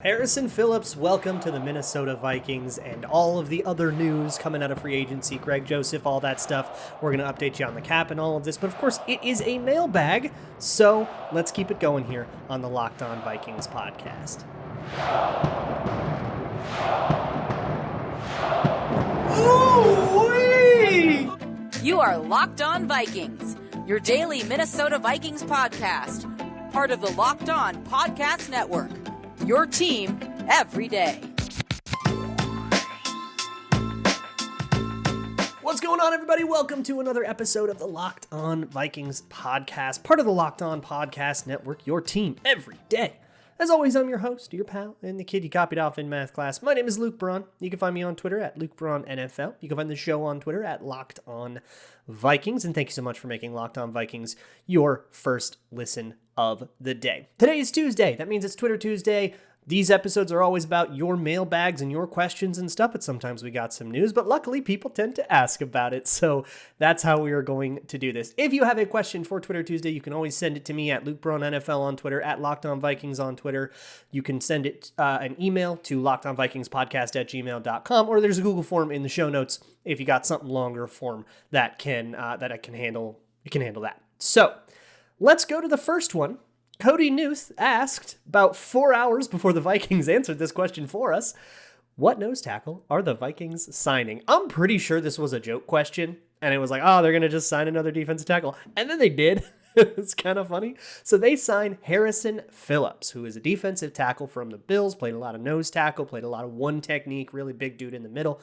Harrison Phillips, welcome to the Minnesota Vikings and all of the other news coming out of free agency, Greg Joseph, all that stuff. We're going to update you on the cap and all of this, but of course it is a mailbag, so let's keep it going here on the Locked On Vikings podcast. Ooh-wee! You are Locked On Vikings, your daily Minnesota Vikings podcast, part of the Locked On Podcast Network. Your team every day. What's going on, everybody? Welcome to another episode of the Locked On Vikings podcast, part of the Locked On Podcast Network, your team every day. As always, I'm your host, your pal, and the kid you copied off in math class. My name is Luke Braun. You can find me on Twitter at Luke Braun NFL. You can find the show on Twitter at Locked On Vikings. And thank you so much for making Locked On Vikings your first listen of the day. Today is Tuesday. That means it's Twitter Tuesday. These episodes are always about your mailbags and your questions and stuff, but sometimes we got some news, but luckily people tend to ask about it, so that's how we are going to do this. If you have a question for Twitter Tuesday, you can always send it to me at Luke Braun NFL on Twitter, at Locked On Vikings on Twitter. You can send it an email to lockedonvikingspodcast@gmail.com, or there's a Google form in the show notes if you got something longer form that I can handle. You can handle that. So let's go to the first one. Cody Newth asked, about 4 hours before the Vikings answered this question for us, what nose tackle are the Vikings signing? I'm pretty sure this was a joke question, and it was like, oh, they're going to just sign another defensive tackle. And then they did. It's kind of funny. So they signed Harrison Phillips, who is a defensive tackle from the Bills, played a lot of nose tackle, played a lot of one technique, really big dude in the middle.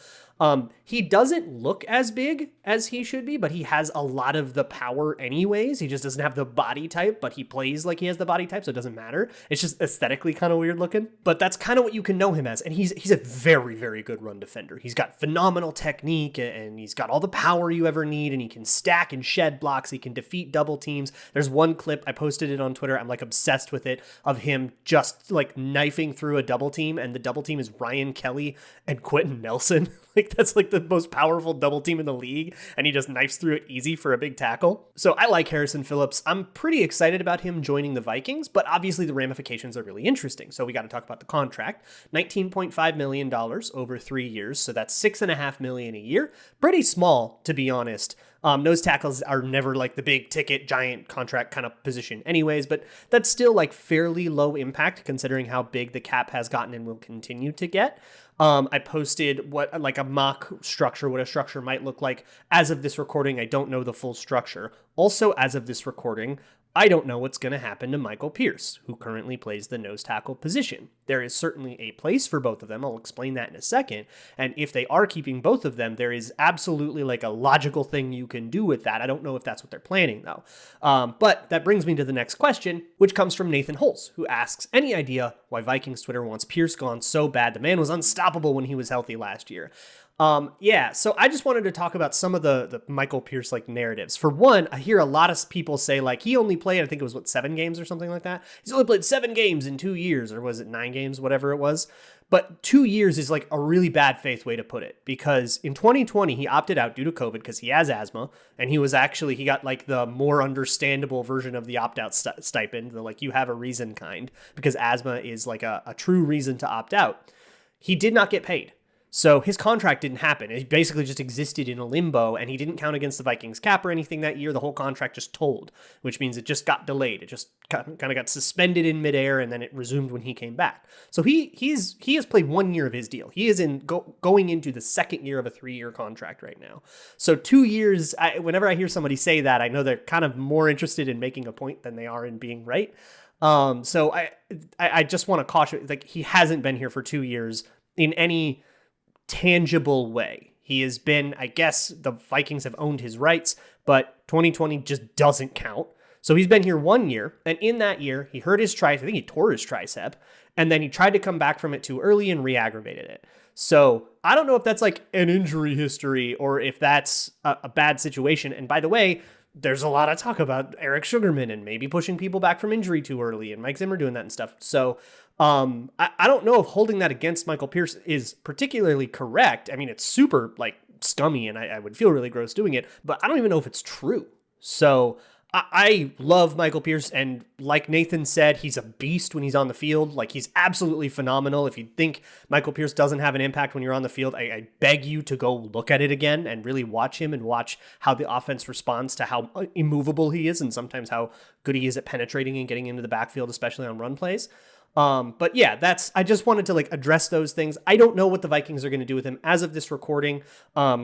He doesn't look as big as he should be, but he has a lot of the power anyways. He just doesn't have the body type, but he plays like he has the body type, so it doesn't matter. It's just aesthetically kind of weird looking, but that's kind of what you can know him as. And he's a very, very good run defender. He's got phenomenal technique, and he's got all the power you ever need, and he can stack and shed blocks. He can defeat double teams. There's one clip, I posted it on Twitter, I'm like obsessed with it, of him just like knifing through a double team, and the double team is Ryan Kelly and Quentin Nelson. Like, that's like the most powerful double team in the league, and he just knifes through it easy for a big tackle. So I like Harrison Phillips. I'm pretty excited about him joining the Vikings, but obviously the ramifications are really interesting. So we got to talk about the contract. $19.5 million over 3 years, so that's $6.5 million a year. Pretty small, to be honest. Nose tackles are never like the big ticket, giant contract kind of position anyways, but that's still like fairly low impact considering how big the cap has gotten and will continue to get. I posted what like a mock structure, what a structure might look like as of this recording. I don't know the full structure. Also, as of this recording, I don't know what's going to happen to Michael Pierce, who currently plays the nose tackle position. There is certainly a place for both of them. I'll explain that in a second. And if they are keeping both of them, there is absolutely like a logical thing you can do with that. I don't know if that's what they're planning, though. But that brings me to the next question, which comes from Nathan Holz, who asks, any idea why Vikings Twitter wants Pierce gone so bad? The man was unstoppable when he was healthy last year. So I just wanted to talk about some of the Michael Pierce like narratives. For one, I hear a lot of people say like he only played, I think it was 7 games or something like that. He's only played 7 games in 2 years, or was it 9 games, whatever it was. But 2 years is like a really bad faith way to put it, because in 2020 he opted out due to COVID because he has asthma, and he got like the more understandable version of the opt-out stipend, the like you have a reason kind, because asthma is like a true reason to opt out. He did not get paid. So his contract didn't happen. It basically just existed in a limbo, and he didn't count against the Vikings cap or anything that year. The whole contract just told, which means it just got delayed. It just kind of got suspended in midair, and then it resumed when he came back. So he has played 1 year of his deal. He is going into the second year of a 3-year contract right now. So 2 years, whenever I hear somebody say that, I know they're kind of more interested in making a point than they are in being right. So I just want to caution, like, he hasn't been here for 2 years in any tangible way. He has been, I guess the Vikings have owned his rights, but 2020 just doesn't count. So he's been here 1 year, and in that year, he hurt his tricep. I think he tore his tricep, and then he tried to come back from it too early and re-aggravated it. So I don't know if that's like an injury history or if that's a bad situation. And by the way, there's a lot of talk about Eric Sugarman and maybe pushing people back from injury too early, and Mike Zimmer doing that and stuff. So I don't know if holding that against Michael Pierce is particularly correct. I mean, it's super like scummy, and I would feel really gross doing it, but I don't even know if it's true. So I love Michael Pierce, and like Nathan said, he's a beast when he's on the field. Like, he's absolutely phenomenal. If you think Michael Pierce doesn't have an impact when you're on the field, I beg you to go look at it again and really watch him and watch how the offense responds to how immovable he is and sometimes how good he is at penetrating and getting into the backfield, especially on run plays. But yeah, I just wanted to like address those things. I don't know what the Vikings are going to do with him as of this recording.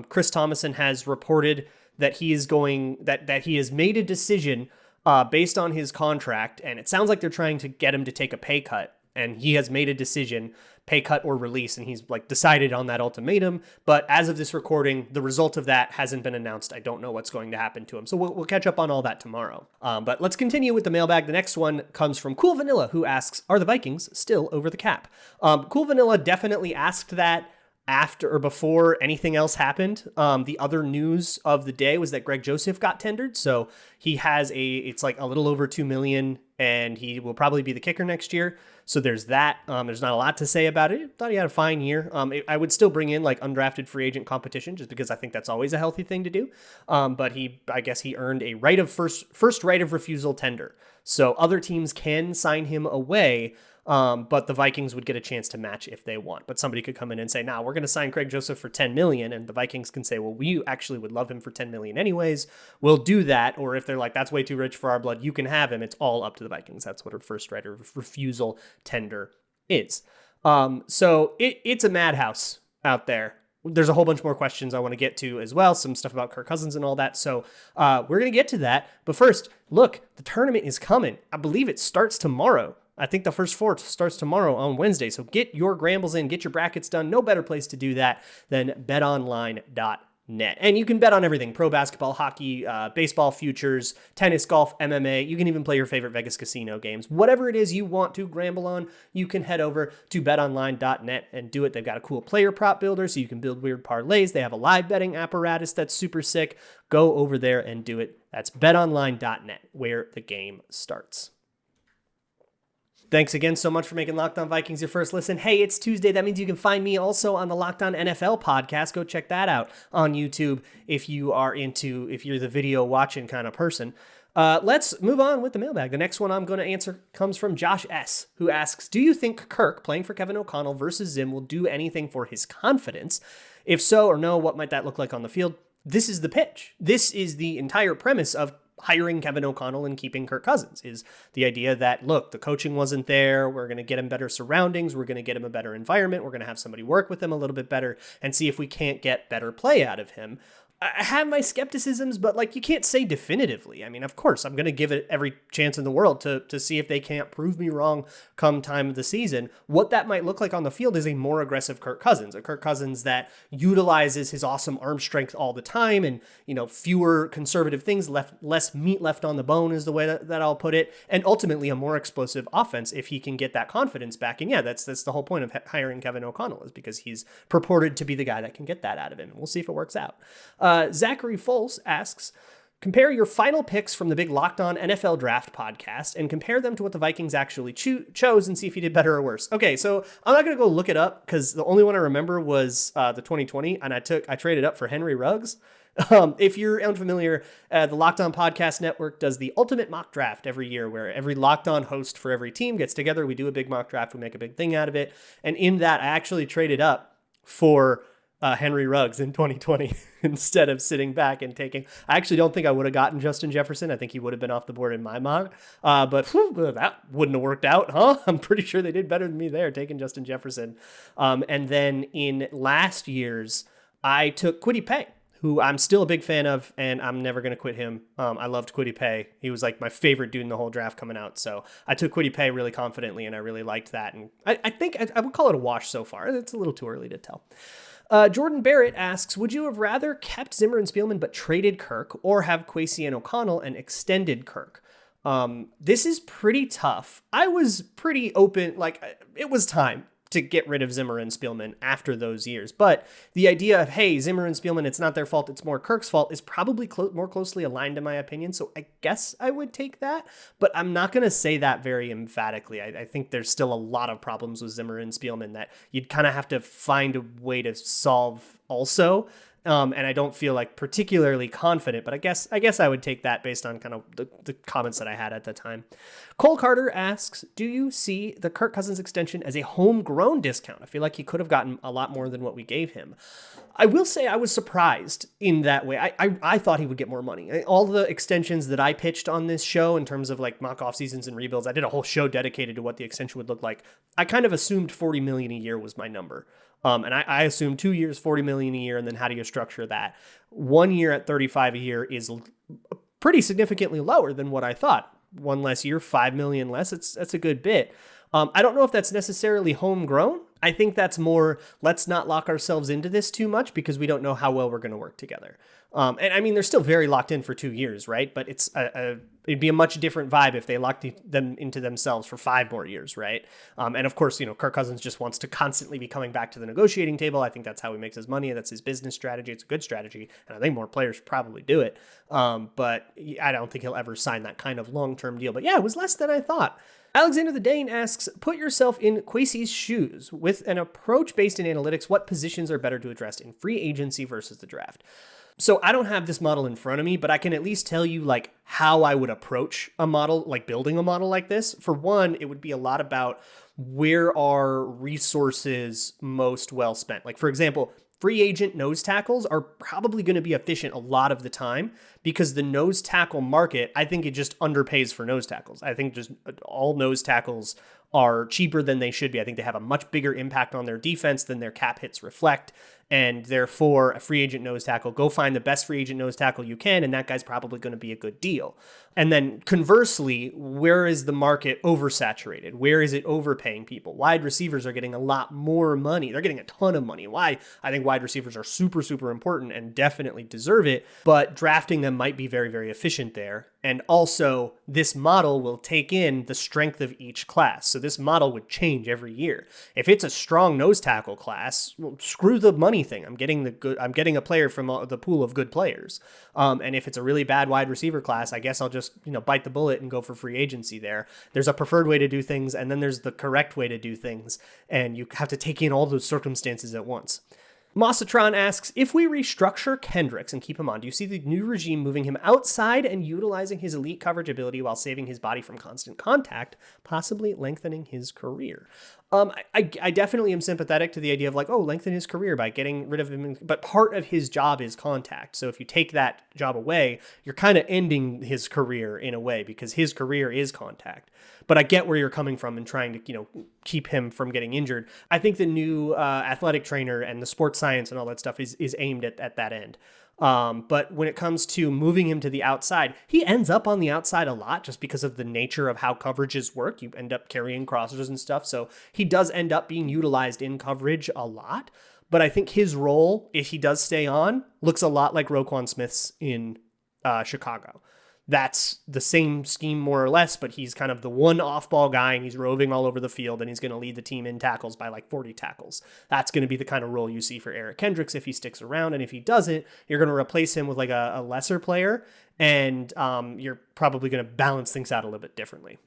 Chris Thomason has reported that he is that he has made a decision based on his contract, and it sounds like they're trying to get him to take a pay cut, and he has made a decision, pay cut or release, and he's like decided on that ultimatum. But as of this recording, the result of that hasn't been announced. I don't know what's going to happen to him, so we'll catch up on all that tomorrow. But let's continue with the mailbag. The next one comes from Cool Vanilla, who asks, are the Vikings still over the cap? Cool Vanilla definitely asked that after or before anything else happened. The other news of the day was that Greg Joseph got tendered. So he has it's like a little over $2 million, and he will probably be the kicker next year. So there's that. There's not a lot to say about it. I thought he had a fine year. I would still bring in like undrafted free agent competition just because I think that's always a healthy thing to do. But I guess he earned a first right of refusal tender. So other teams can sign him away. But the Vikings would get a chance to match if they want. But somebody could come in and say, nah, we're going to sign Craig Joseph for $10 million. And the Vikings can say, well, we actually would love him for $10 million anyways. We'll do that. Or if they're like, that's way too rich for our blood, you can have him. It's all up to the Vikings. That's what a first right of refusal tender is. So it's a madhouse out there. There's a whole bunch more questions I want to get to as well. Some stuff about Kirk Cousins and all that. So we're going to get to that. But first, look, the tournament is coming. I believe it starts tomorrow. I think the first four starts tomorrow on Wednesday. So get your Grambles in, get your brackets done. No better place to do that than betonline.net. And you can bet on everything: pro basketball, hockey, baseball futures, tennis, golf, MMA. You can even play your favorite Vegas casino games. Whatever it is you want to gamble on, you can head over to betonline.net and do it. They've got a cool player prop builder so you can build weird parlays. They have a live betting apparatus that's super sick. Go over there and do it. That's betonline.net, where the game starts. Thanks again so much for making Locked On Vikings your first listen. Hey, it's Tuesday. That means you can find me also on the Locked On NFL podcast. Go check that out on YouTube if you're the video watching kind of person. Let's move on with the mailbag. The next one I'm going to answer comes from Josh S., who asks, do you think Kirk playing for Kevin O'Connell versus Zim will do anything for his confidence? If so or no, what might that look like on the field? This is the pitch. This is the entire premise of hiring Kevin O'Connell and keeping Kirk Cousins, is the idea that, look, the coaching wasn't there. We're going to get him better surroundings. We're going to get him a better environment. We're going to have somebody work with him a little bit better and see if we can't get better play out of him. I have my skepticisms, but like, you can't say definitively. I mean, of course, I'm going to give it every chance in the world to see if they can't prove me wrong come time of the season. What that might look like on the field is a more aggressive Kirk Cousins, a Kirk Cousins that utilizes his awesome arm strength all the time, and, fewer conservative things, less meat left on the bone is the way that I'll put it, and ultimately a more explosive offense if he can get that confidence back. And yeah, that's the whole point of hiring Kevin O'Connell, is because he's purported to be the guy that can get that out of him. We'll see if it works out. Zachary Foles asks, compare your final picks from the big Locked On NFL Draft podcast and compare them to what the Vikings actually chose and see if you did better or worse. Okay, so I'm not going to go look it up because the only one I remember was the 2020, and I traded up for Henry Ruggs. If you're unfamiliar, the Locked On Podcast Network does the ultimate mock draft every year, where every Locked On host for every team gets together. We do a big mock draft. We make a big thing out of it. And in that, I actually traded up for Henry Ruggs in 2020 instead of sitting back and taking. I actually don't think I would have gotten Justin Jefferson. I think he would have been off the board in my mock. But that wouldn't have worked out, huh? I'm pretty sure they did better than me there, taking Justin Jefferson. And then in last year's, I took Kwity Paye, who I'm still a big fan of, and I'm never going to quit him. I loved Kwity Paye. He was like my favorite dude in the whole draft coming out. So I took Kwity Paye really confidently, and I really liked that. And I think I would call it a wash so far. It's a little too early to tell. Jordan Barrett asks, would you have rather kept Zimmer and Spielman but traded Kirk, or have Kwesi and O'Connell and extended Kirk? This is pretty tough. I was pretty open. Like, it was time to get rid of Zimmer and Spielman after those years. But the idea of, hey, Zimmer and Spielman, it's not their fault, it's more Kirk's fault, is probably more closely aligned in my opinion. So I guess I would take that, but I'm not going to say that very emphatically. I think there's still a lot of problems with Zimmer and Spielman that you'd kind of have to find a way to solve also. And I don't feel like particularly confident, but I guess I would take that based on kind of the comments that I had at the time. Cole Carter asks, do you see the Kirk Cousins extension as a homegrown discount? I feel like he could have gotten a lot more than what we gave him. I will say I was surprised in that way. I thought he would get more money. All the extensions that I pitched on this show in terms of like mock off seasons and rebuilds, I did a whole show dedicated to what the extension would look like. I kind of assumed $40 million a year was my number. And I assume 2 years, $40 million a year. And then how do you structure that? 1 year at 35 a year is pretty significantly lower than what I thought. One less year, $5 million less. That's a good bit. I don't know if that's necessarily homegrown. I think that's more, let's not lock ourselves into this too much because we don't know how well we're going to work together. And I mean, they're still very locked in for 2 years, right? But it'd be a much different vibe if they locked them into themselves for 5 more years, right? And of course, Kirk Cousins just wants to constantly be coming back to the negotiating table. I think that's how he makes his money. That's his business strategy. It's a good strategy. And I think more players probably do it. But I don't think he'll ever sign that kind of long-term deal. But yeah, it was less than I thought. Alexander the Dane asks, put yourself in Kwesi's shoes. With an approach based in analytics, what positions are better to address in free agency versus the draft? So I don't have this model in front of me, but I can at least tell you like how I would approach a model, like building a model like this. For one, it would be a lot about where are resources most well spent. Like, for example, free agent nose tackles are probably going to be efficient a lot of the time because the nose tackle market, I think it just underpays for nose tackles. I think just all nose tackles are cheaper than they should be. I think they have a much bigger impact on their defense than their cap hits reflect. And therefore, a free agent nose tackle, go find the best free agent nose tackle you can, and that guy's probably going to be a good deal. And then conversely, where is the market oversaturated? Where is it overpaying people? Wide receivers are getting a lot more money. They're getting a ton of money. Why? I think wide receivers are super, super important and definitely deserve it, but drafting them might be very, very efficient there. And also, this model will take in the strength of each class. So this model would change every year. If it's a strong nose tackle class, well, screw the money thing. I'm getting a player from the pool of good players. And if it's a really bad wide receiver class, I guess I'll just bite the bullet and go for free agency there. There's a preferred way to do things, and then there's the correct way to do things, and you have to take in all those circumstances at once. Mossatron asks, if we restructure Kendricks and keep him on, do you see the new regime moving him outside and utilizing his elite coverage ability while saving his body from constant contact, possibly lengthening his career? I definitely am sympathetic to the idea of like, lengthen his career by getting rid of him. But part of his job is contact. So if you take that job away, you're kind of ending his career in a way because his career is contact. But I get where you're coming from and trying to, keep him from getting injured. I think the new athletic trainer and the sports science and all that stuff is aimed at that end. But when it comes to moving him to the outside, he ends up on the outside a lot just because of the nature of how coverages work. You end up carrying crossers and stuff. So he does end up being utilized in coverage a lot. But I think his role, if he does stay on, looks a lot like Roquan Smith's in Chicago. That's the same scheme more or less, but he's kind of the one off-ball guy and he's roving all over the field and he's going to lead the team in tackles by like 40 tackles. That's going to be the kind of role you see for Eric Kendricks if he sticks around. And if he doesn't, you're going to replace him with like a lesser player and you're probably going to balance things out a little bit differently.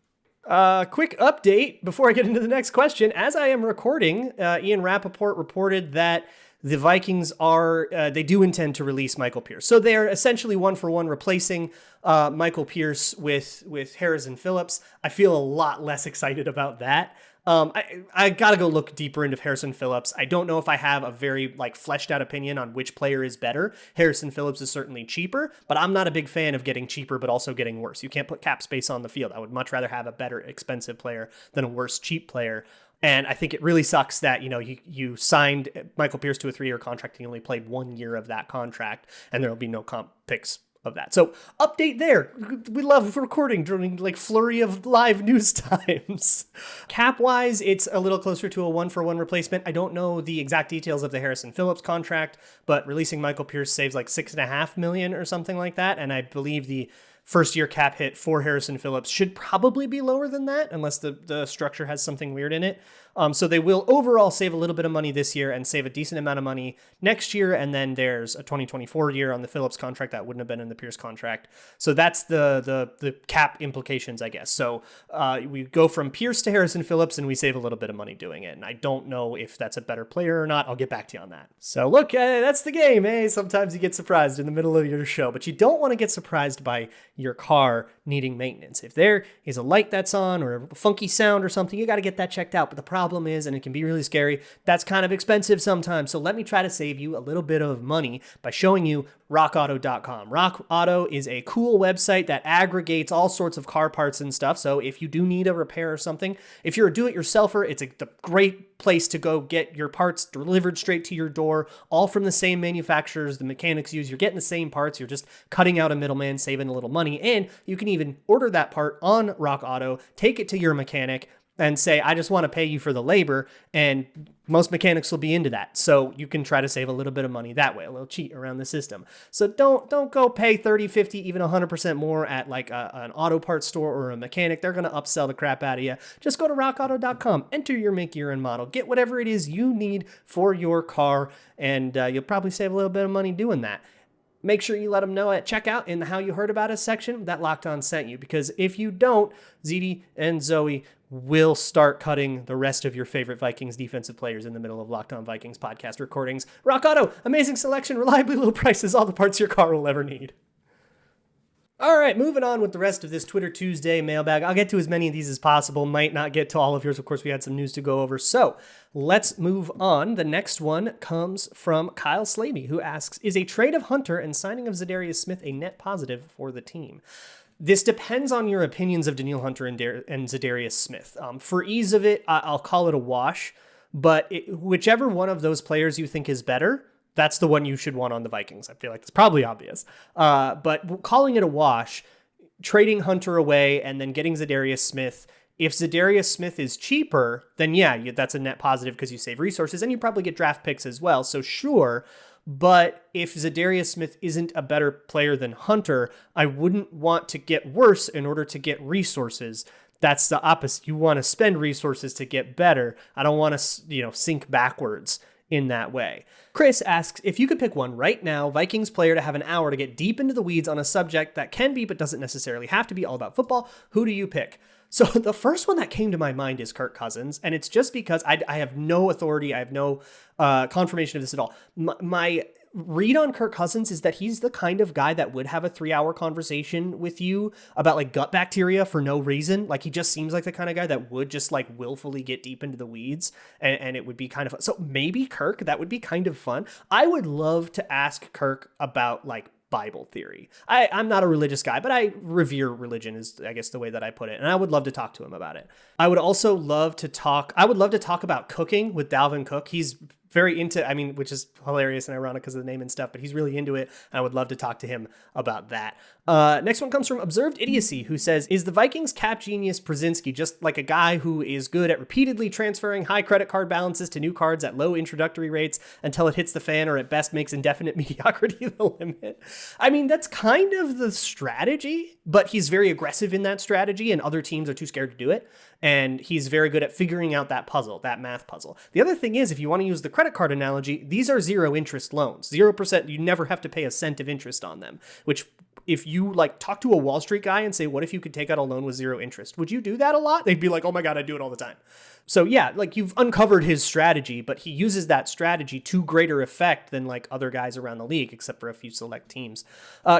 Quick update before I get into the next question. As I am recording, Ian Rappaport reported that the Vikings they do intend to release Michael Pierce. So they're essentially 1-for-1 replacing Michael Pierce with Harrison Phillips. I feel a lot less excited about that. I gotta go look deeper into Harrison Phillips. I don't know if I have a very fleshed out opinion on which player is better. Harrison Phillips is certainly cheaper, but I'm not a big fan of getting cheaper but also getting worse. You can't put cap space on the field. I would much rather have a better expensive player than a worse cheap player. And I think it really sucks that, you signed Michael Pierce to a 3-year contract and he only played 1 year of that contract and there'll be no comp picks of that. So update there. We love recording during flurry of live news times. Cap wise, it's a little closer to a 1-for-1 replacement. I don't know the exact details of the Harrison Phillips contract, but releasing Michael Pierce saves like $6.5 million or something like that. And I believe the first year cap hit for Harrison Phillips should probably be lower than that unless the structure has something weird in it. So they will overall save a little bit of money this year and save a decent amount of money next year. And then there's a 2024 year on the Phillips contract that wouldn't have been in the Pierce contract. So that's the cap implications, I guess. So we go from Pierce to Harrison Phillips and we save a little bit of money doing it. And I don't know if that's a better player or not. I'll get back to you on that. So look, that's the game. Hey, sometimes you get surprised in the middle of your show, but you don't want to get surprised by your car needing maintenance. If there is a light that's on or a funky sound or something, you got to get that checked out. But the problem is, and it can be really scary, that's kind of expensive sometimes. So let me try to save you a little bit of money by showing you rockauto.com. Rock Auto is a cool website that aggregates all sorts of car parts and stuff. So if you do need a repair or something, if you're a do-it-yourselfer, it's a great place to go get your parts delivered straight to your door, all from the same manufacturers the mechanics use. You're getting the same parts. You're just cutting out a middleman, saving a little money. And you can even order that part on Rock Auto, take it to your mechanic, and say, I just want to pay you for the labor, and most mechanics will be into that. So you can try to save a little bit of money that way, a little cheat around the system. So don't go pay 30, 50, even 100% more at like an auto parts store or a mechanic. They're going to upsell the crap out of you. Just go to rockauto.com, enter your make, year, and model, get whatever it is you need for your car, and you'll probably save a little bit of money doing that. Make sure you let them know at checkout in the How You Heard About Us section that Locked On sent you, because if you don't, ZD and Zoe will start cutting the rest of your favorite Vikings defensive players in the middle of Locked On Vikings podcast recordings. Rock Auto, amazing selection, reliably low prices, all the parts your car will ever need. All right, moving on with the rest of this Twitter Tuesday mailbag. I'll get to as many of these as possible. Might not get to all of yours. Of course, we had some news to go over. So let's move on. The next one comes from Kyle Slaby, who asks, is a trade of Hunter and signing of Zadarius Smith a net positive for the team? This depends on your opinions of Danielle Hunter and Zadarius Smith. For ease of it, I'll call it a wash, but whichever one of those players you think is better, that's the one you should want on the Vikings. I feel like it's probably obvious. But calling it a wash, trading Hunter away and then getting Zadarius Smith, if Zadarius Smith is cheaper, then yeah, that's a net positive because you save resources and you probably get draft picks as well. So sure. But if Zadarius Smith isn't a better player than Hunter, I wouldn't want to get worse in order to get resources. That's the opposite. You want to spend resources to get better. I don't want to, sink backwards in that way. Chris asks, if you could pick one right now, Vikings player to have an hour to get deep into the weeds on a subject that can be but doesn't necessarily have to be all about football, who do you pick? So the first one that came to my mind is Kirk Cousins, and it's just because I have no authority, I have no confirmation of this at all. My read on Kirk Cousins is that he's the kind of guy that would have a 3-hour conversation with you about like gut bacteria for no reason. Like he just seems like the kind of guy that would just like willfully get deep into the weeds, and it would be kind of fun. So maybe Kirk, that would be kind of fun. I would love to ask Kirk about like Bible theory. I'm not a religious guy, but I revere religion is, I guess, the way that I put it. And I would love to talk to him about it. I would love to talk about cooking with Dalvin Cook. He's very into, which is hilarious and ironic because of the name and stuff, but he's really into it. And I would love to talk to him about that. Next one comes from Observed Idiocy, who says, is the Vikings cap genius Brzezinski just like a guy who is good at repeatedly transferring high credit card balances to new cards at low introductory rates until it hits the fan, or at best makes indefinite mediocrity the limit? That's kind of the strategy, but he's very aggressive in that strategy and other teams are too scared to do it. And he's very good at figuring out that puzzle, that math puzzle. The other thing is, if you want to use the credit card analogy, these are 0 interest loans. 0%, you never have to pay a cent of interest on them, which if you like talk to a Wall Street guy and say, what if you could take out a loan with 0 interest? Would you do that a lot? They'd be like, oh my God, I do it all the time. So yeah, like you've uncovered his strategy, but he uses that strategy to greater effect than like other guys around the league, except for a few select teams.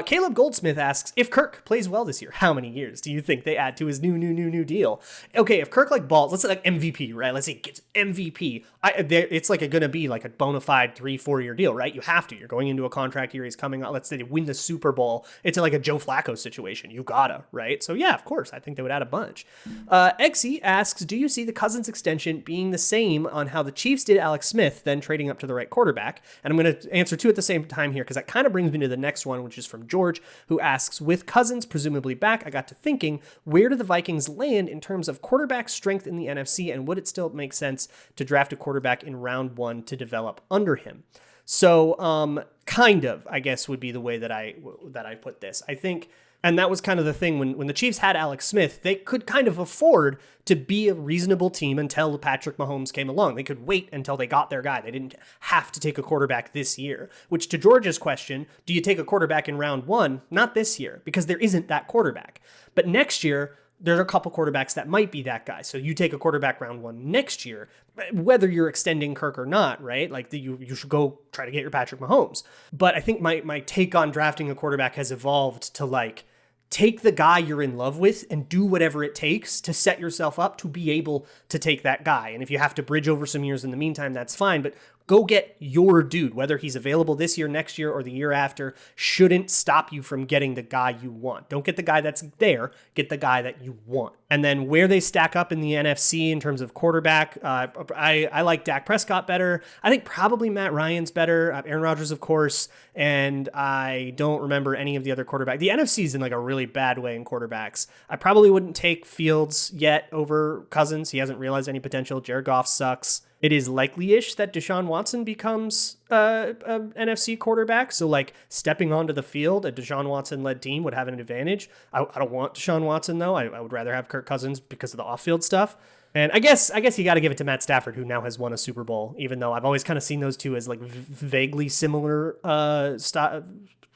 Caleb Goldsmith asks, if Kirk plays well this year, how many years do you think they add to his new deal? Okay, if Kirk like balls, let's say like MVP, right? Let's say he gets MVP. It's like going to be like a bona fide 3-4 year deal, right? You have to. You're going into a contract year. He's coming out. Let's say they win the Super Bowl. It's like a Joe Flacco situation. You gotta, right? So yeah, of course, I think they would add a bunch. Exy asks, do you see the Cousins extension being the same on how the Chiefs did Alex Smith, then trading up to the right quarterback? And I'm going to answer two at the same time here, because that kind of brings me to the next one, which is from George, who asks, with Cousins presumably back, I got to thinking, where do the Vikings land in terms of quarterback strength in the NFC, and would it still make sense to draft a quarterback in round 1 to develop under him? So kind of, I guess, would be the way that I put this. I think And that was kind of the thing when the Chiefs had Alex Smith, they could kind of afford to be a reasonable team until Patrick Mahomes came along. They could wait until they got their guy. They didn't have to take a quarterback this year, which to George's question, do you take a quarterback in round one? Not this year, because there isn't that quarterback. But next year, there's a couple quarterbacks that might be that guy. So you take a quarterback round one next year, whether you're extending Kirk or not, right? Like you should go try to get your Patrick Mahomes. But I think my take on drafting a quarterback has evolved to like, take the guy you're in love with and do whatever it takes to set yourself up to be able to take that guy. And if you have to bridge over some years in the meantime, that's fine. But go get your dude, whether he's available this year, next year, or the year after, shouldn't stop you from getting the guy you want. Don't get the guy that's there, get the guy that you want. And then where they stack up in the NFC in terms of quarterback, I like Dak Prescott better. I think probably Matt Ryan's better. Aaron Rodgers, of course. And I don't remember any of the other quarterbacks. The NFC's in like a really bad way in quarterbacks. I probably wouldn't take Fields yet over Cousins. He hasn't realized any potential. Jared Goff sucks. It is likely-ish that Deshaun Watson becomes an NFC quarterback. So, like, stepping onto the field, a Deshaun Watson-led team would have an advantage. I don't want Deshaun Watson, though. I would rather have Kirk Cousins because of the off-field stuff. And I guess you got to give it to Matt Stafford, who now has won a Super Bowl, even though I've always kind of seen those two as, like, vaguely similar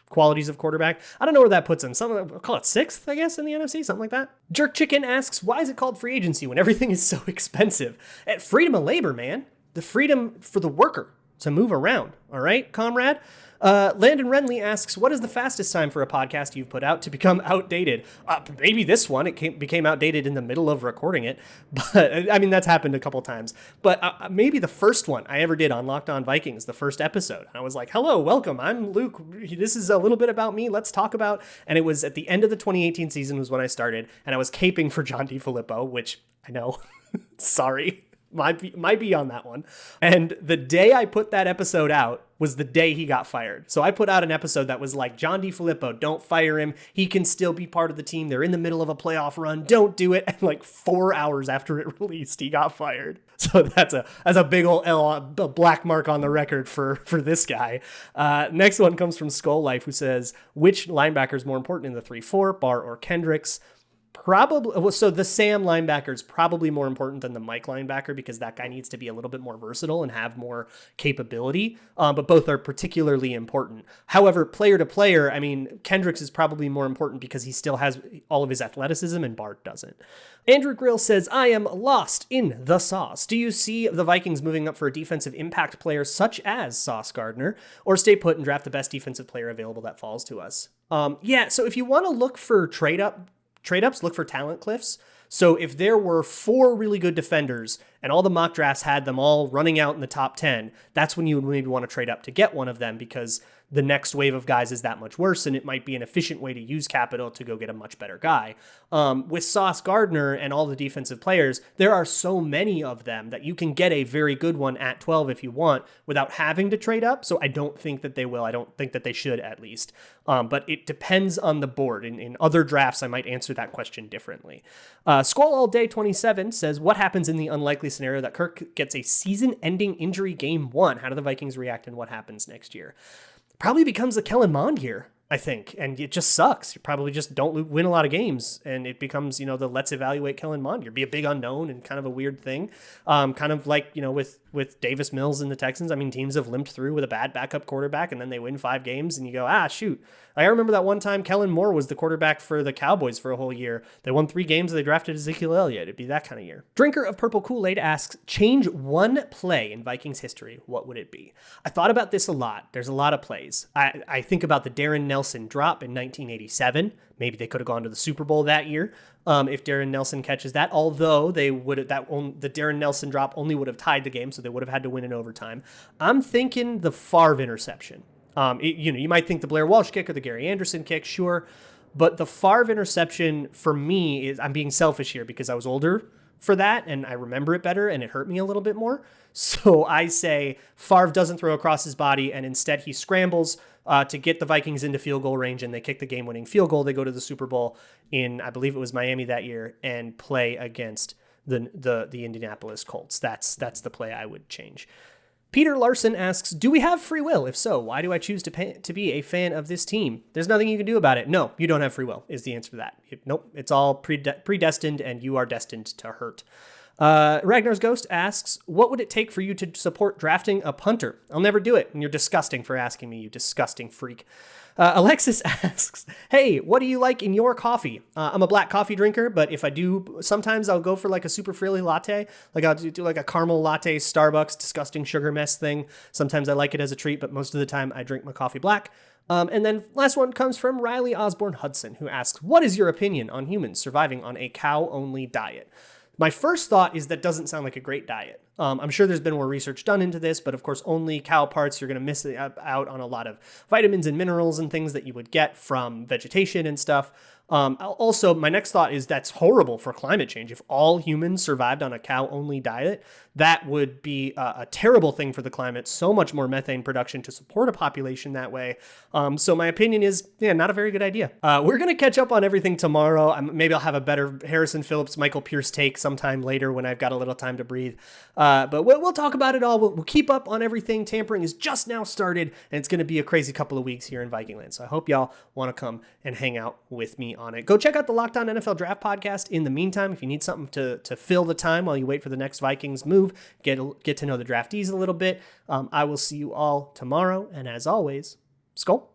qualities of quarterback. I don't know where that puts him. I'll call it sixth, I guess, in the NFC, something like that. Jerk Chicken asks, why is it called free agency when everything is so expensive? At freedom of labor, man. The freedom for the worker to move around. All right, comrade? Landon Renly asks, what is the fastest time for a podcast you've put out to become outdated? Maybe this one. It became outdated in the middle of recording it. But, I mean, that's happened a couple times. But maybe the first one I ever did on Locked On Vikings, the first episode. I was like, hello, welcome. I'm Luke. This is a little bit about me. Let's talk about. And it was at the end of the 2018 season was when I started. And I was caping for John DeFilippo, which I know. Sorry. Might be on that one. And the day I put that episode out was the day he got fired. So I put out an episode that was like, John DeFilippo, don't fire him. He can still be part of the team. They're in the middle of a playoff run. Don't do it. And like 4 hours after it released, he got fired. So that's a big old a black mark on the record for this guy. Next one comes from Skull Life, who says, which linebacker is more important in the 3-4, Barr or Kendricks? Probably. So the Sam linebacker is probably more important than the Mike linebacker because that guy needs to be a little bit more versatile and have more capability. But both are particularly important. However, player to player, I mean, Kendricks is probably more important because he still has all of his athleticism and Bart doesn't. Andrew Grill says, I am lost in the sauce. Do you see the Vikings moving up for a defensive impact player such as Sauce Gardner, or stay put and draft the best defensive player available that falls to us? Yeah, so if you want to look for trade-ups, look for talent cliffs. So if there were 4 really good defenders and all the mock drafts had them all running out in the top 10, that's when you would maybe want to trade up to get one of them because the next wave of guys is that much worse and it might be an efficient way to use capital to go get a much better guy. With Sauce Gardner and all the defensive players, there are so many of them that you can get a very good one at 12 if you want without having to trade up. So I don't think that they will. I don't think that they should at least. But it depends on the board. In other drafts, I might answer that question differently. Squall All Day 27 says, what happens in the unlikely scenario that Kirk gets a season-ending injury game 1? How do the Vikings react and what happens next year? Probably becomes a Kellen Mond year, I think, and it just sucks. You probably just don't win a lot of games, and it becomes, the let's evaluate Kellen Mond year. Be a big unknown and kind of a weird thing. Kind of like, with Davis Mills and the Texans. I mean, teams have limped through with a bad backup quarterback, and then they win 5 games, and you go, shoot. I remember that one time Kellen Moore was the quarterback for the Cowboys for a whole year. They won 3 games, and they drafted Ezekiel Elliott. It'd be that kind of year. Drinker of Purple Kool-Aid asks, change one play in Vikings history. What would it be? I thought about this a lot. There's a lot of plays. I think about the Darren Nelson drop in 1987. Maybe they could have gone to the Super Bowl that year if Darren Nelson catches that. Although the Darren Nelson drop only would have tied the game, so they would have had to win in overtime. I'm thinking the Favre interception. You might think the Blair Walsh kick or the Gary Anderson kick, sure, but the Favre interception for me is, I'm being selfish here because I was older for that and I remember it better and it hurt me a little bit more. So I say Favre doesn't throw across his body and instead he scrambles to get the Vikings into field goal range and they kick the game-winning field goal. They go to the Super Bowl in, I believe it was Miami that year, and play against the Indianapolis Colts. That's the play I would change. Peter Larson asks, do we have free will? If so, why do I choose to be a fan of this team? There's nothing you can do about it. No, you don't have free will is the answer to that. Nope, it's all predestined and you are destined to hurt. Ragnar's Ghost asks, what would it take for you to support drafting a punter? I'll never do it, and you're disgusting for asking me, you disgusting freak. Alexis asks, hey, what do you like in your coffee? I'm a black coffee drinker, but if I do, sometimes I'll go for like a super frilly latte. Like I'll do like a caramel latte, Starbucks, disgusting sugar mess thing. Sometimes I like it as a treat, but most of the time I drink my coffee black. And then last one comes from Riley Osborne Hudson, who asks, what is your opinion on humans surviving on a cow-only diet? My first thought is that doesn't sound like a great diet. I'm sure there's been more research done into this, but of course, only cow parts, you're going to miss out on a lot of vitamins and minerals and things that you would get from vegetation and stuff. Also, my next thought is that's horrible for climate change. If all humans survived on a cow-only diet, that would be a terrible thing for the climate. So much more methane production to support a population that way. So my opinion is, not a very good idea. We're going to catch up on everything tomorrow. Maybe I'll have a better Harrison Phillips, Michael Pierce take sometime later when I've got a little time to breathe. But we'll talk about it all. We'll keep up on everything. Tampering is just now started, and it's going to be a crazy couple of weeks here in Viking Land. So I hope y'all want to come and hang out with me on it. Go check out the Locked On NFL Draft podcast. In the meantime, if you need something to fill the time while you wait for the next Vikings move, get to know the draftees a little bit. I will see you all tomorrow. And as always, Skol.